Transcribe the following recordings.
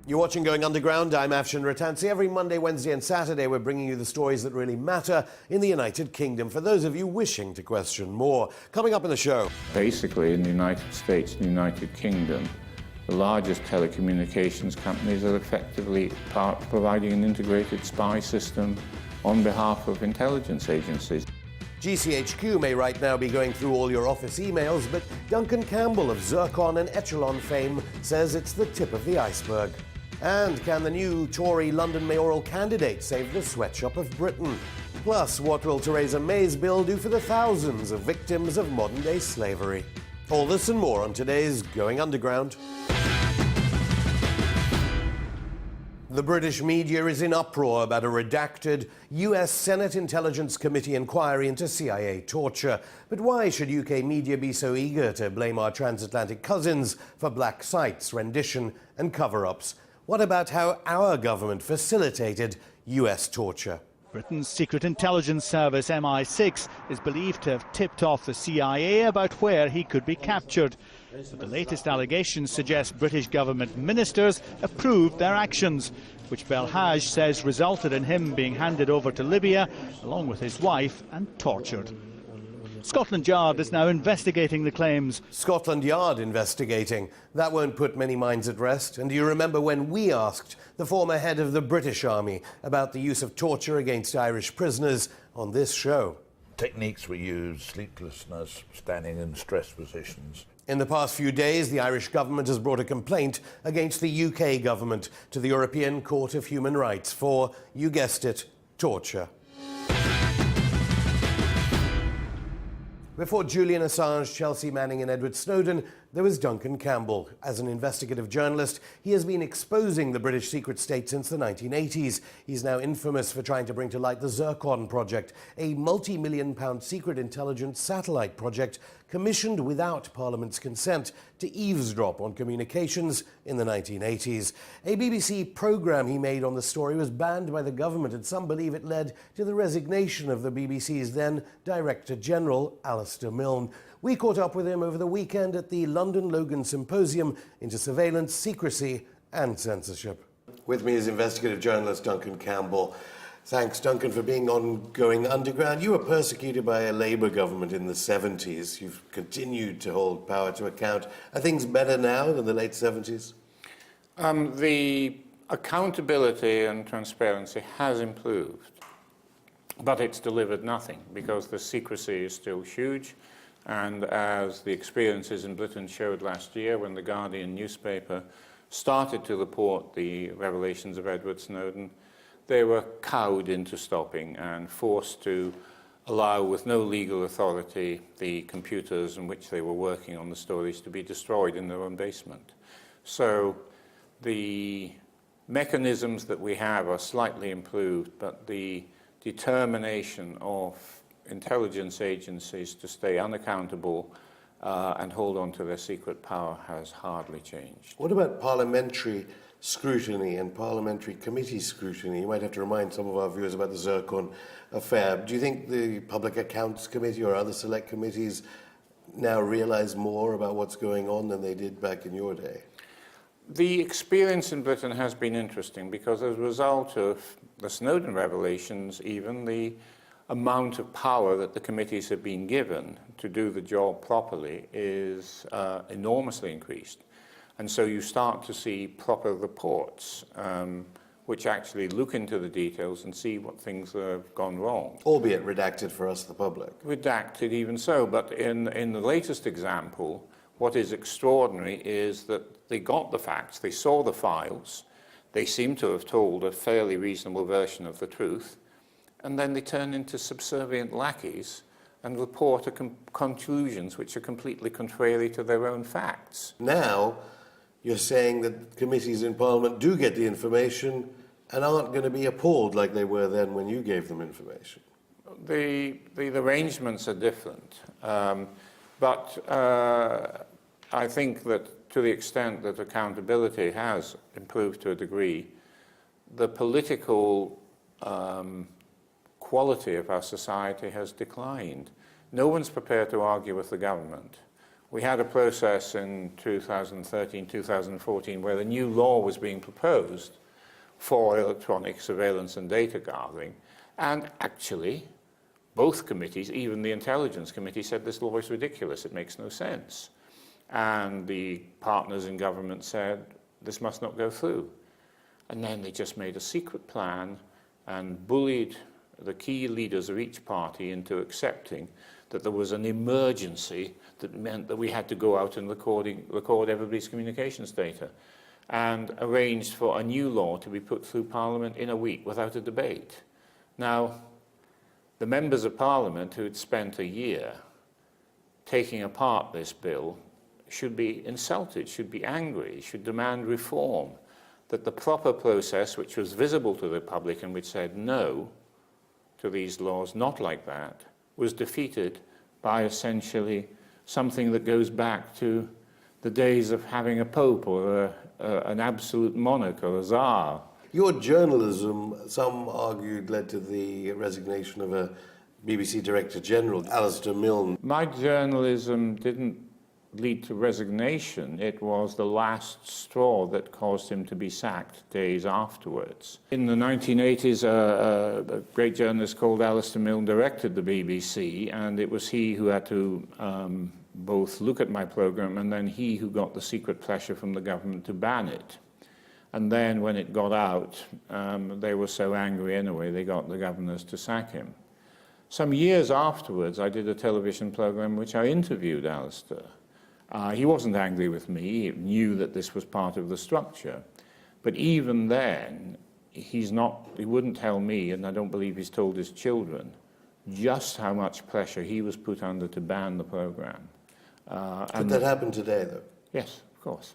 You're watching Going Underground. I'm Afshin Rattansi. Every Monday, Wednesday and Saturday we're bringing you the stories that really matter in the United Kingdom for those of you wishing to question more. Coming up in the show. Basically, in the United States and the United Kingdom, the largest telecommunications companies are effectively providing an integrated spy system on behalf of intelligence agencies. GCHQ may right now be going through all your office emails, but Duncan Campbell of Zircon and Echelon fame says it's the tip of the iceberg. And can the new Tory London mayoral candidate save the sweatshop of Britain? Plus, what will Theresa May's bill do for the thousands of victims of modern-day slavery? All this and more on today's Going Underground. The British media is in uproar about a redacted US Senate Intelligence Committee inquiry into CIA torture. But why should UK media be so eager to blame our transatlantic cousins for black sites, rendition and cover-ups? What about how our government facilitated US torture? Britain's secret intelligence service, MI6, is believed to have tipped off the CIA about where he could be captured. But the latest allegations suggest British government ministers approved their actions, which Belhaj says resulted in him being handed over to Libya, along with his wife, and tortured. Scotland Yard is now investigating the claims. Scotland Yard investigating. That won't put many minds at rest. And do you remember when we asked the former head of the British Army about the use of torture against Irish prisoners on this show? Techniques we use, sleeplessness, standing in stress positions. In the past few days, the Irish government has brought a complaint against the UK government to the European Court of Human Rights for, you guessed it, torture. Before Julian Assange, Chelsea Manning and Edward Snowden, there was Duncan Campbell. As an investigative journalist, he has been exposing the British secret state since the 1980s. He's now infamous for trying to bring to light the Zircon project, a multi-million-pound secret intelligence satellite project commissioned without Parliament's consent to eavesdrop on communications in the 1980s. A BBC programme he made on the story was banned by the government, and some believe it led to the resignation of the BBC's then Director General, Alistair Milne. We caught up with him over the weekend at the London Logan Symposium into Surveillance, Secrecy and Censorship. With me is investigative journalist Duncan Campbell. Thanks, Duncan, for being on Going Underground. You were persecuted by a Labour government in the 70s. You've continued to hold power to account. Are things better now than the late 70s? The accountability and transparency has improved, but it's delivered nothing because the secrecy is still huge. And as the experiences in Britain showed last year when the Guardian newspaper started to report the revelations of Edward Snowden, they were cowed into stopping and forced to allow, with no legal authority, the computers in which they were working on the stories to be destroyed in their own basement. So the mechanisms that we have are slightly improved, but the determination of intelligence agencies to stay unaccountable and hold on to their secret power has hardly changed. What about parliamentary scrutiny and parliamentary committee scrutiny? You might have to remind some of our viewers about the Zircon affair. Do you think the Public Accounts Committee or other select committees now realise more about what's going on than they did back in your day? The experience in Britain has been interesting because as a result of the Snowden revelations, even the amount of power that the committees have been given to do the job properly is enormously increased. And so you start to see proper reports which actually look into the details and see what things have gone wrong. Albeit redacted for us, the public. Redacted even so, but in the latest example, what is extraordinary is that they got the facts, they saw the files, they seem to have told a fairly reasonable version of the truth, and then they turn into subservient lackeys and report conclusions which are completely contrary to their own facts. Now, you're saying that committees in Parliament do get the information and aren't going to be appalled like they were then when you gave them information. The arrangements are different, but I think that to the extent that accountability has improved to a degree, the political quality of our society has declined. No one's prepared to argue with the government We had a process in 2013, 2014 where a new law was being proposed for electronic surveillance and data gathering, and actually both committees, even the Intelligence Committee, said this law is ridiculous, it makes no sense. And the partners in government said this must not go through. And then they just made a secret plan and bullied the key leaders of each party into accepting that there was an emergency that meant that we had to go out and record everybody's communications data, and arranged for a new law to be put through Parliament in a week without a debate. Now, the members of Parliament who had spent a year taking apart this bill should be insulted, should be angry, should demand reform, that the proper process, which was visible to the public and which said no to these laws, not like that, was defeated by essentially something that goes back to the days of having a pope or an absolute monarch or a czar. Your journalism, some argued, led to the resignation of a BBC Director General, Alistair Milne. My journalism didn't lead to resignation. It was the last straw that caused him to be sacked days afterwards. In the 1980s, a great journalist called Alistair Milne directed the BBC, and it was he who had to both look at my program, and then he who got the secret pressure from the government to ban it. And then when it got out, they were so angry anyway, they got the governors to sack him. Some years afterwards, I did a television program which I interviewed Alistair. He wasn't angry with me, he knew that this was part of the structure. But even then, he wouldn't tell me, and I don't believe he's told his children, just how much pressure he was put under to ban the program. Could that happen today, though? Yes, of course.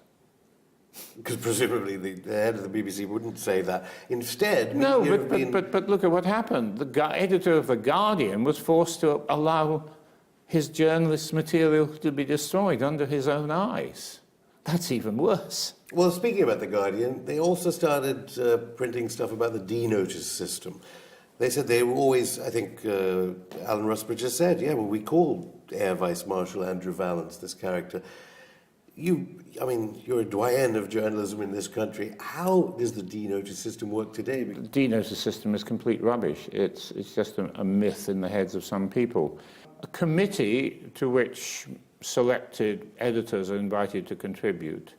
Because presumably the head of the BBC wouldn't say that. Instead, no, but look at what happened. The editor of The Guardian was forced to allow his journalist's material to be destroyed under his own eyes. That's even worse. Well, speaking about The Guardian, they also started printing stuff about the D-notice system. They said they were always, I think Alan Rusbridge has said, yeah, well, we call Air Vice Marshal Andrew Vallance this character. You're a doyen of journalism in this country. How does the D-notice system work today? The D-notice system is complete rubbish. It's just a myth in the heads of some people. A committee to which selected editors are invited to contribute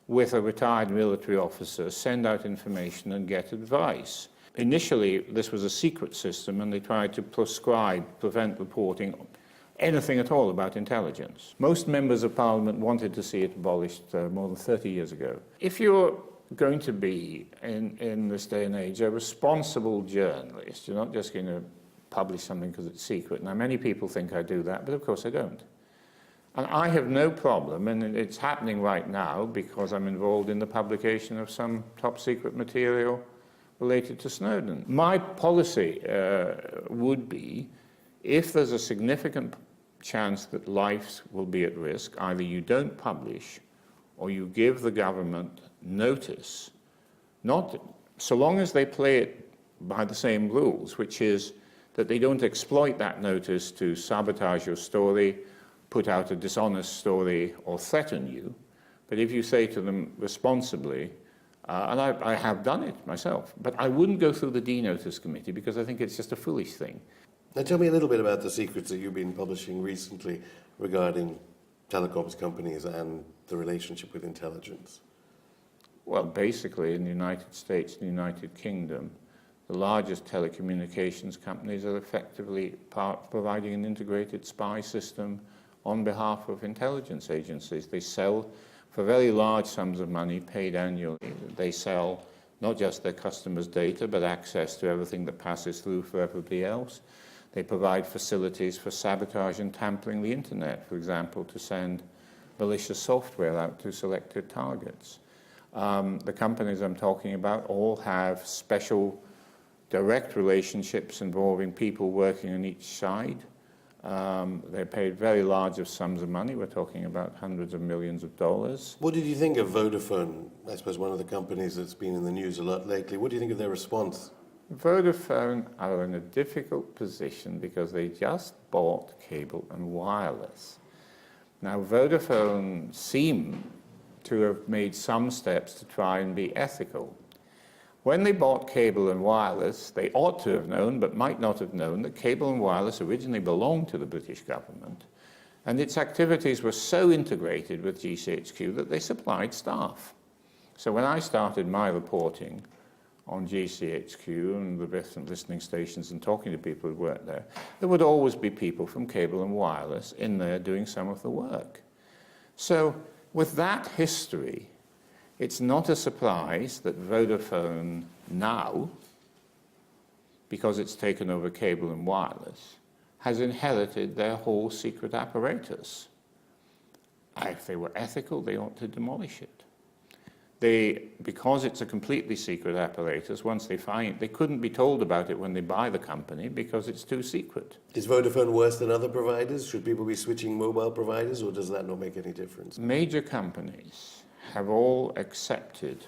with a retired military officer send out information and get advice. Initially, this was a secret system, and they tried to prevent reporting anything at all about intelligence. Most members of Parliament wanted to see it abolished more than 30 years ago. If you're going to be, in this day and age, a responsible journalist, you're not just going to publish something because it's secret. Now, many people think I do that, but of course I don't. And I have no problem, and it's happening right now because I'm involved in the publication of some top-secret material related to Snowden. My policy would be, if there's a significant chance that lives will be at risk, either you don't publish or you give the government notice, not so long as they play it by the same rules, which is that they don't exploit that notice to sabotage your story, put out a dishonest story, or threaten you. But if you say to them responsibly, and I have done it myself, but I wouldn't go through the D-notice committee because I think it's just a foolish thing. Now tell me a little bit about the secrets that you've been publishing recently regarding telecoms companies and the relationship with intelligence. Well, basically in the United States and the United Kingdom, the largest telecommunications companies are effectively providing an integrated spy system on behalf of intelligence agencies. They sell for very large sums of money paid annually. They sell not just their customers' data, but access to everything that passes through for everybody else. They provide facilities for sabotage and tampering the internet, for example, to send malicious software out to selected targets. The companies I'm talking about all have special direct relationships involving people working on each side. They're paid very large sums of money. We're talking about hundreds of millions of dollars. What did you think of Vodafone, I suppose one of the companies that's been in the news a lot lately? What do you think of their response? Vodafone are in a difficult position because they just bought Cable and Wireless. Now, Vodafone seem to have made some steps to try and be ethical. When they bought Cable and Wireless, they ought to have known, but might not have known, that Cable and Wireless originally belonged to the British government, and its activities were so integrated with GCHQ that they supplied staff. So when I started my reporting on GCHQ and the different listening stations and talking to people who worked there, there would always be people from Cable and Wireless in there doing some of the work. So with that history, it's not a surprise that Vodafone now, because it's taken over Cable and Wireless, has inherited their whole secret apparatus. If they were ethical, they ought to demolish it. Because it's a completely secret apparatus, once they find, they couldn't be told about it when they buy the company because it's too secret. Is Vodafone worse than other providers? Should people be switching mobile providers, or does that not make any difference? Major companies have all accepted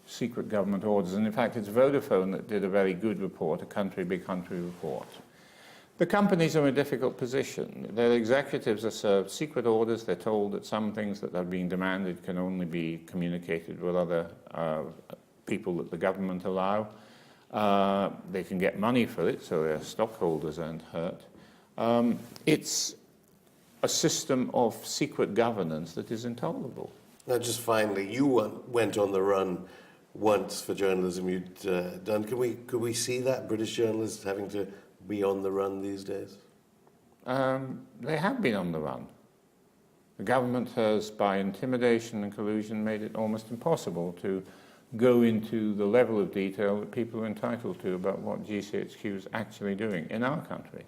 secret government orders, and in fact it's Vodafone that did a very good report, a country-by-country report. The companies are in a difficult position. Their executives are served secret orders. They're told that some things that are being demanded can only be communicated with other people that the government allow. They can get money for it, so their stockholders aren't hurt. It's a system of secret governance that is intolerable. Now, just finally, you went on the run once for journalism you'd done. Could we see that, British journalists having to be on the run these days? They have been on the run. The government has, by intimidation and collusion, made it almost impossible to go into the level of detail that people are entitled to about what GCHQ is actually doing in our country,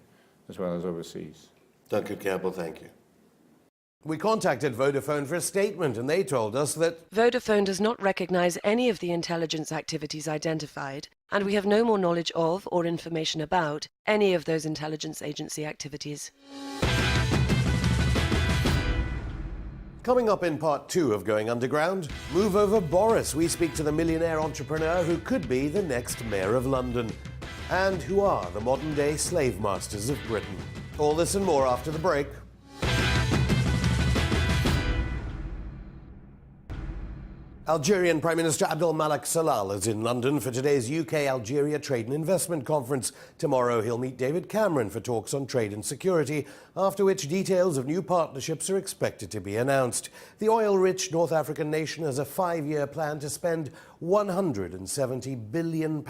as well as overseas. Duncan Campbell, thank you. We contacted Vodafone for a statement, and they told us that Vodafone does not recognise any of the intelligence activities identified, and we have no more knowledge of or information about any of those intelligence agency activities. Coming up in part 2 of Going Underground, move over Boris. We speak to the millionaire entrepreneur who could be the next mayor of London. And who are the modern-day slave masters of Britain. All this and more after the break. Algerian Prime Minister Abdel Malak Salal is in London for today's UK-Algeria Trade and Investment Conference. Tomorrow he'll meet David Cameron for talks on trade and security, after which details of new partnerships are expected to be announced. The oil-rich North African nation has a 5-year plan to spend £170 billion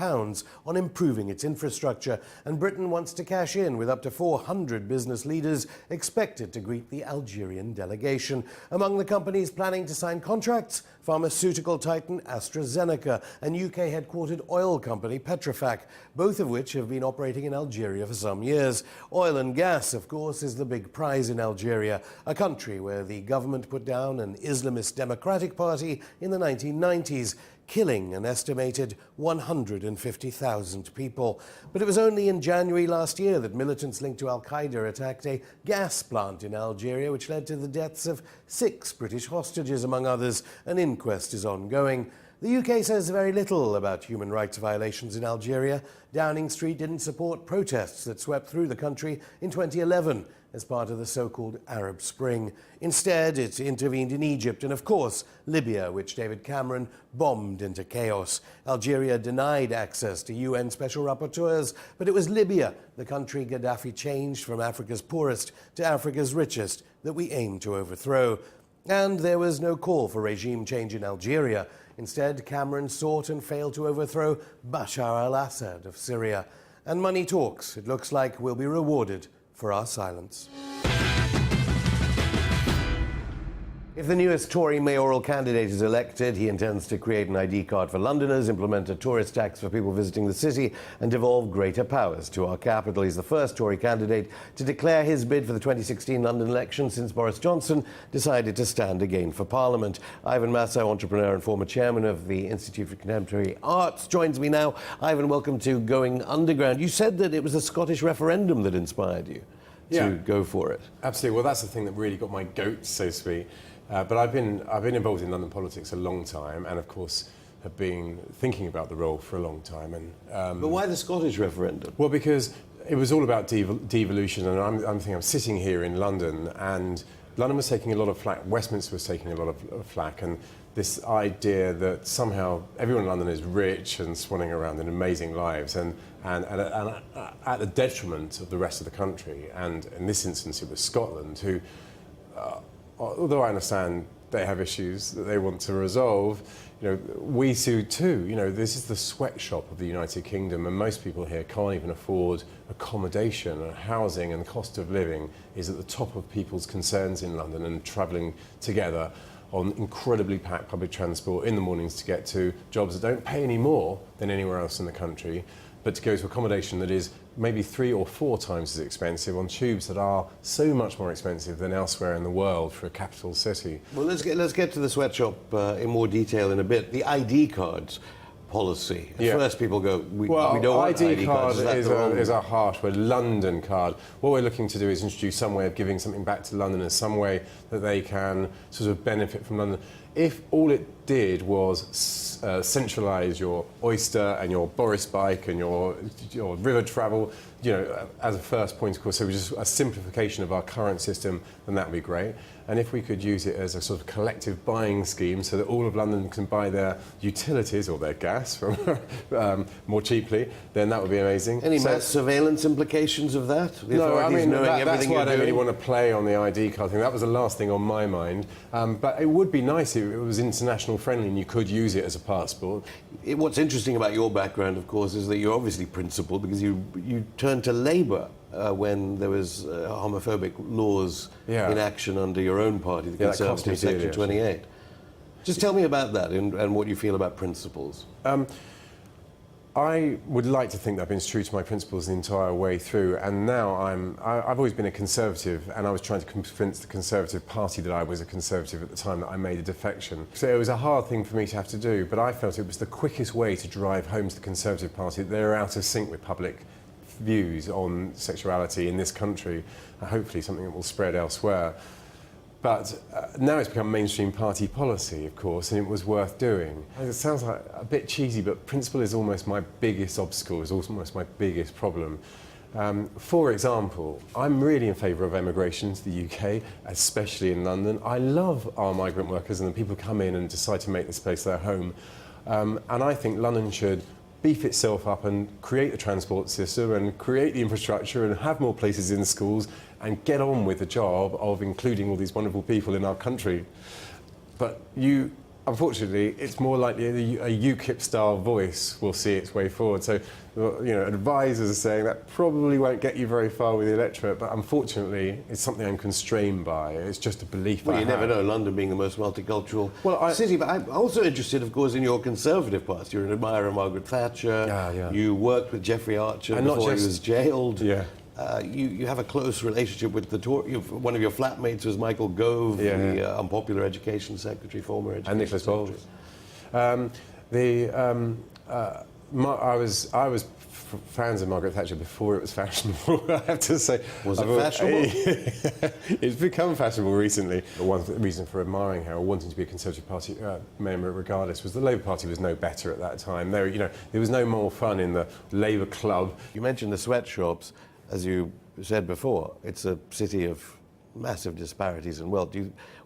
on improving its infrastructure, and Britain wants to cash in with up to 400 business leaders expected to greet the Algerian delegation. Among the companies planning to sign contracts, pharmaceutical titan AstraZeneca and UK-headquartered oil company Petrofac, both of which have been operating in Algeria for some years. Oil and gas, of course, is the big prize in Algeria, a country where the government put down an Islamist Democratic Party in the 1990s, killing an estimated 150,000 people. But it was only in January last year that militants linked to Al-Qaeda attacked a gas plant in Algeria, which led to the deaths of 6 British hostages, among others. An inquest is ongoing. The UK says very little about human rights violations in Algeria. Downing Street didn't support protests that swept through the country in 2011 as part of the so-called Arab Spring. Instead, it intervened in Egypt and, of course, Libya, which David Cameron bombed into chaos. Algeria denied access to UN special rapporteurs, but it was Libya, the country Gaddafi changed from Africa's poorest to Africa's richest, that we aimed to overthrow. And there was no call for regime change in Algeria. Instead, Cameron sought and failed to overthrow Bashar al-Assad of Syria. And money talks. It looks like we'll be rewarded for our silence. If the newest Tory mayoral candidate is elected, he intends to create an ID card for Londoners, implement a tourist tax for people visiting the city, and devolve greater powers to our capital. He's the first Tory candidate to declare his bid for the 2016 London election since Boris Johnson decided to stand again for Parliament. Ivan Massow, entrepreneur and former chairman of the Institute for Contemporary Arts, joins me now. Ivan, welcome to Going Underground. You said that it was a Scottish referendum that inspired you to go for it. Absolutely. Well, that's the thing that really got my goat, so to speak. But I've been involved in London politics a long time, and of course have been thinking about the role for a long time. And but why the Scottish referendum? Well, because it was all about devolution, and I'm sitting here in London, and London was taking a lot of flack, Westminster was taking a lot of flack, and this idea that somehow everyone in London is rich and swanning around in amazing lives, and at the detriment of the rest of the country. And in this instance, it was Scotland, who, although I understand they have issues that they want to resolve, we do too. This is the sweatshop of the United Kingdom, and most people here can't even afford accommodation and housing, and the cost of living is at the top of people's concerns in London, and travelling together on incredibly packed public transport in the mornings to get to jobs that don't pay any more than anywhere else in the country, but to go to accommodation that is maybe 3 or 4 times as expensive on tubes that are so much more expensive than elsewhere in the world for a capital city. Well, let's get to the sweatshop in more detail in a bit. The ID cards policy. At first people go, we don't want ID cards. is a harsh word, London card. What we're looking to do is introduce some way of giving something back to London in some way that they can sort of benefit from London. If all it did was centralise your Oyster and your Boris bike and your river travel, as a first point of call, so just a simplification of our current system, then that would be great. And if we could use it as a sort of collective buying scheme so that all of London can buy their utilities or their gas from more cheaply, then that would be amazing. Any mass surveillance implications of that? No, I mean, that's why I don't really want to play on the ID card thing. That was the last thing on my mind. But it would be nice if it was international friendly and you could use it as a passport. What's interesting about your background, of course, is that you're obviously principled, because you turned to Labour when there was homophobic laws in action under your own party, the Conservative Section 28. Just tell me about that and what you feel about principles. I would like to think that I've been true to my principles the entire way through, and now I've always been a Conservative, and I was trying to convince the Conservative Party that I was a Conservative at the time that I made a defection. So it was a hard thing for me to have to do, but I felt it was the quickest way to drive home to the Conservative Party that they're out of sync with public views on sexuality in this country, and hopefully something that will spread elsewhere. But now it's become mainstream party policy, of course, and it was worth doing. It sounds like a bit cheesy, but principle is almost my biggest obstacle, is almost my biggest problem. For example, I'm really in favour of emigration to the UK, especially in London. I love our migrant workers and the people who come in and decide to make this place their home. And I think London should beef itself up and create the transport system and create the infrastructure and have more places in schools and get on with the job of including all these wonderful people in our country. But unfortunately, it's more likely a UKIP-style voice will see its way forward. So, advisors are saying that probably won't get you very far with the electorate, but unfortunately, it's something I'm constrained by. It's just a belief I have. Well, you never know, London being the most multicultural city. But I'm also interested, of course, in your Conservative party. You're an admirer of Margaret Thatcher. Yeah. You worked with Jeffrey Archer before he was jailed. Yeah. You have a close relationship with the one of your flatmates was Michael Gove, the unpopular education secretary, former education and Nicholas secretary. I was fans of Margaret Thatcher before it was fashionable, I have to say. Was it fashionable? It's become fashionable recently. One reason for admiring her or wanting to be a Conservative Party member regardless was the Labour Party was no better at that time. There was no more fun in the Labour club. You mentioned the sweatshops. As you said before, it's a city of massive disparities in wealth.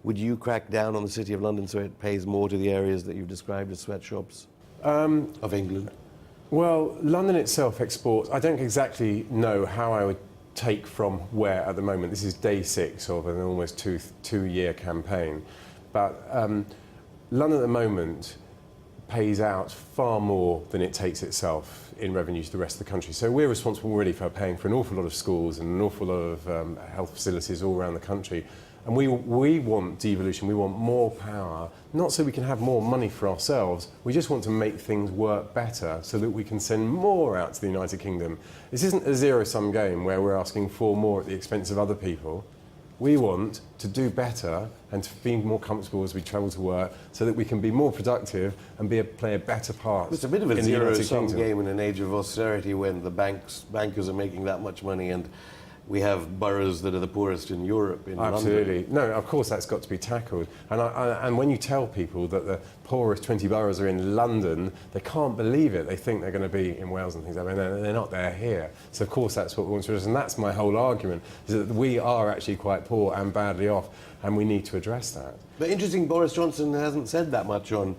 Would you crack down on the City of London so it pays more to the areas that you've described as sweatshops of England? Well, London itself exports. I don't exactly know how I would take from where at the moment. This is day 6 of an almost two-year campaign. But London at the moment pays out far more than it takes itself in revenue to the rest of the country. So we're responsible really for paying for an awful lot of schools and an awful lot of health facilities all around the country. And we want devolution, we want more power, not so we can have more money for ourselves, we just want to make things work better so that we can send more out to the United Kingdom. This isn't a zero-sum game where we're asking for more at the expense of other people. We want to do better and to be more comfortable as we travel to work so that we can be more productive and play a better part. It's a bit of a zero-sum game in an age of austerity when the bankers are making that much money and we have boroughs that are the poorest in Europe, in Absolutely. London. No, of course that's got to be tackled. And when you tell people that the poorest 20 boroughs are in London, they can't believe it. They think they're going to be in Wales and things like that. They're not, they're here. So of course that's what we want to address. And that's my whole argument, is that we are actually quite poor and badly off, and we need to address that. But interesting, Boris Johnson hasn't said that much on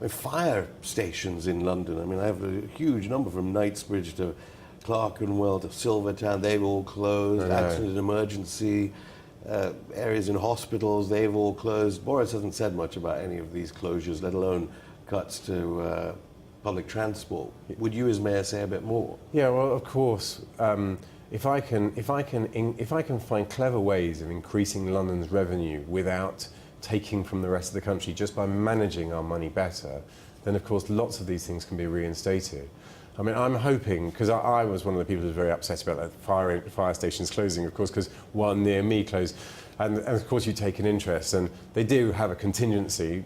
fire stations in London. I mean, I have a huge number from Knightsbridge to Clerkenwell to Silvertown. They've all closed. Accident and emergency areas in hospitals, they've all closed. Boris hasn't said much about any of these closures, let alone cuts to public transport. Would you, as mayor, say a bit more? Yeah, well, of course. If I can find clever ways of increasing London's revenue without taking from the rest of the country, just by managing our money better, then of course lots of these things can be reinstated. I mean, I'm hoping, because I was one of the people who was very upset about that fire stations closing, of course, because one near me closed. And of course you take an interest, and they do have a contingency.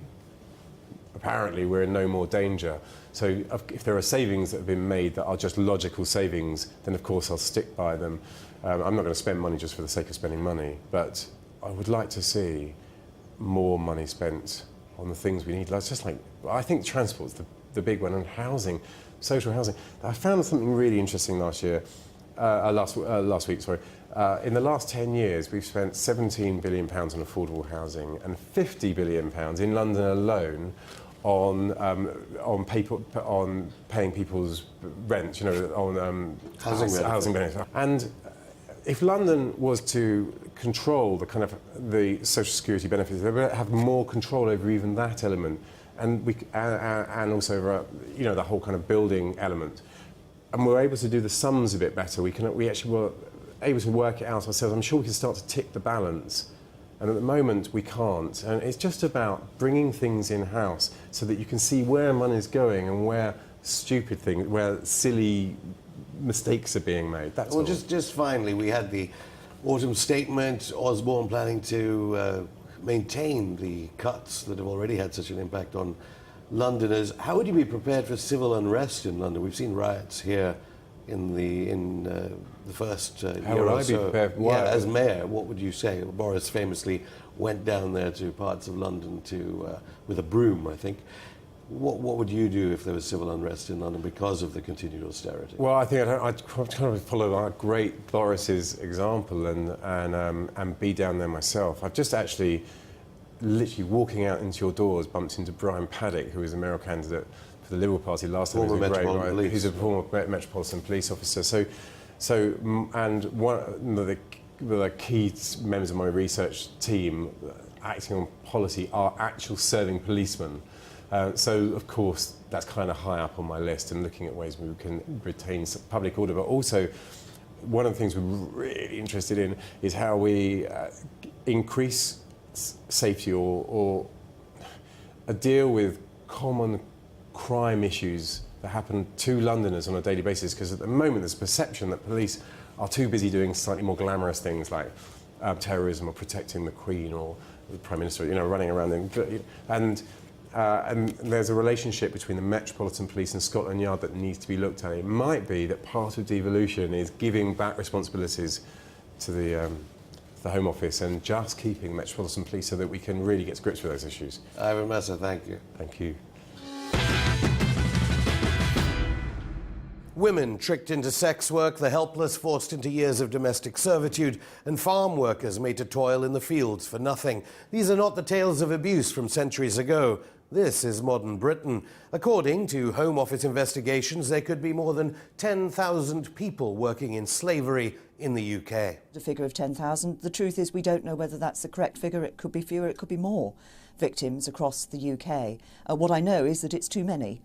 Apparently we're in no more danger. So if there are savings that have been made that are just logical savings, then of course I'll stick by them. I'm not going to spend money just for the sake of spending money, but I would like to see more money spent on the things we need. I think transport's the big one, and housing. Social housing. I found something really interesting last week. In the last 10 years, we've spent £17 billion on affordable housing and £50 billion in London alone on paying people's rent. You know, on housing benefits. And if London was to control the social security benefits, they would have more control over even that element. And also over, the whole kind of building element. And we're able to do the sums a bit better. We actually were able to work it out ourselves. I'm sure we can start to tip the balance. And at the moment, we can't. And it's just about bringing things in-house so that you can see where money's going and where silly mistakes are being made. That's all. Just finally, we had the autumn statement, Osborne planning to maintain the cuts that have already had such an impact on Londoners. How would you be prepared for civil unrest in London? We've seen riots here in the first year or so. How would I be prepared? Yeah, as mayor, what would you say? Boris famously went down there to parts of London with a broom, I think. What would you do if there was civil unrest in London because of the continued austerity? Well, I think I'd kind of follow our great Boris's example and be down there myself. I've just actually, literally walking out into your doors, bumped into Brian Paddock, who was a mayoral candidate for the Liberal Party last time. He's a former Metropolitan Police officer. And one of the key members of my research team acting on policy are actual serving policemen. So, of course, that's kind of high up on my list, and looking at ways we can retain public order. But also, one of the things we're really interested in is how we increase safety or deal with common crime issues that happen to Londoners on a daily basis. Because at the moment, there's a perception that police are too busy doing slightly more glamorous things like terrorism or protecting the Queen or the Prime Minister, running around and there's a relationship between the Metropolitan Police and Scotland Yard that needs to be looked at. It might be that part of devolution is giving back responsibilities to the Home Office and just keeping Metropolitan Police so that we can really get to grips with those issues. Ivan Massow, thank you. Thank you. Women tricked into sex work, the helpless forced into years of domestic servitude, and farm workers made to toil in the fields for nothing. These are not the tales of abuse from centuries ago. This is modern Britain. According to Home Office investigations, there could be more than 10,000 people working in slavery in the UK. The figure of 10,000. The truth is we don't know whether that's the correct figure. It could be fewer, it could be more victims across the UK. What I know is that it's too many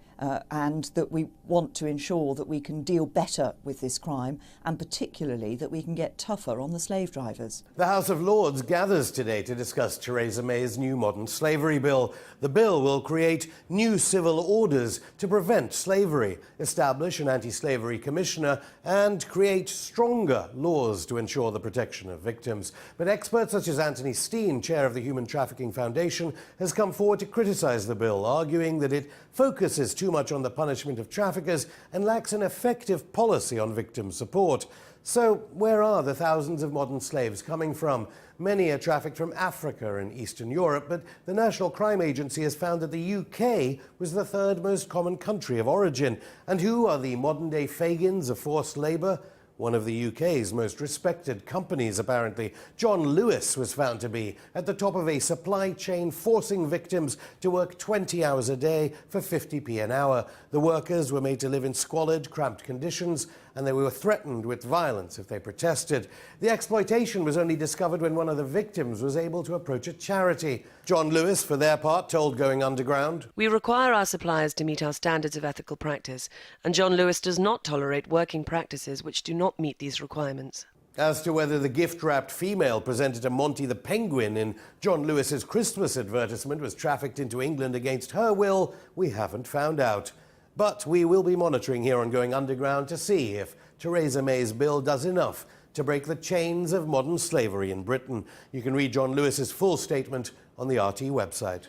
and that we want to ensure that we can deal better with this crime, and particularly that we can get tougher on the slave drivers. The House of Lords gathers today to discuss Theresa May's new modern slavery bill. The bill will create new civil orders to prevent slavery, establish an anti-slavery commissioner, and create stronger laws to ensure the protection of victims. But experts such as Anthony Steen, chair of the Human Trafficking Foundation, has come forward to criticise the bill, arguing that it focuses too much on the punishment of traffickers and lacks an effective policy on victim support. So where are the thousands of modern slaves coming from? Many are trafficked from Africa and Eastern Europe, but the National Crime Agency has found that the UK was the third most common country of origin. And who are the modern-day Fagins of forced labour? One of the UK's most respected companies, apparently. John Lewis was found to be at the top of a supply chain forcing victims to work 20 hours a day for 50p an hour. The workers were made to live in squalid, cramped conditions, and they were threatened with violence if they protested. The exploitation was only discovered when one of the victims was able to approach a charity. John Lewis, for their part, told Going Underground, "We require our suppliers to meet our standards of ethical practice, and John Lewis does not tolerate working practices which do not meet these requirements." As to whether the gift-wrapped female presented to Monty the Penguin in John Lewis's Christmas advertisement was trafficked into England against her will, we haven't found out. But we will be monitoring here on Going Underground to see if Theresa May's bill does enough to break the chains of modern slavery in Britain. You can read John Lewis's full statement on the RT website.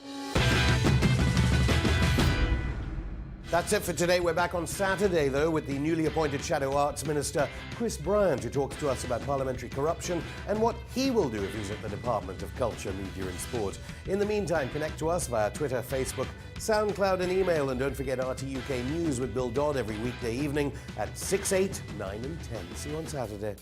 That's it for today. We're back on Saturday, though, with the newly appointed Shadow Arts Minister, Chris Bryant, who talks to us about parliamentary corruption and what he will do if he's at the Department of Culture, Media and Sport. In the meantime, connect to us via Twitter, Facebook, SoundCloud and email. And don't forget RT UK News with Bill Dodd every weekday evening at 6, 8, 9 and 10. See you on Saturday.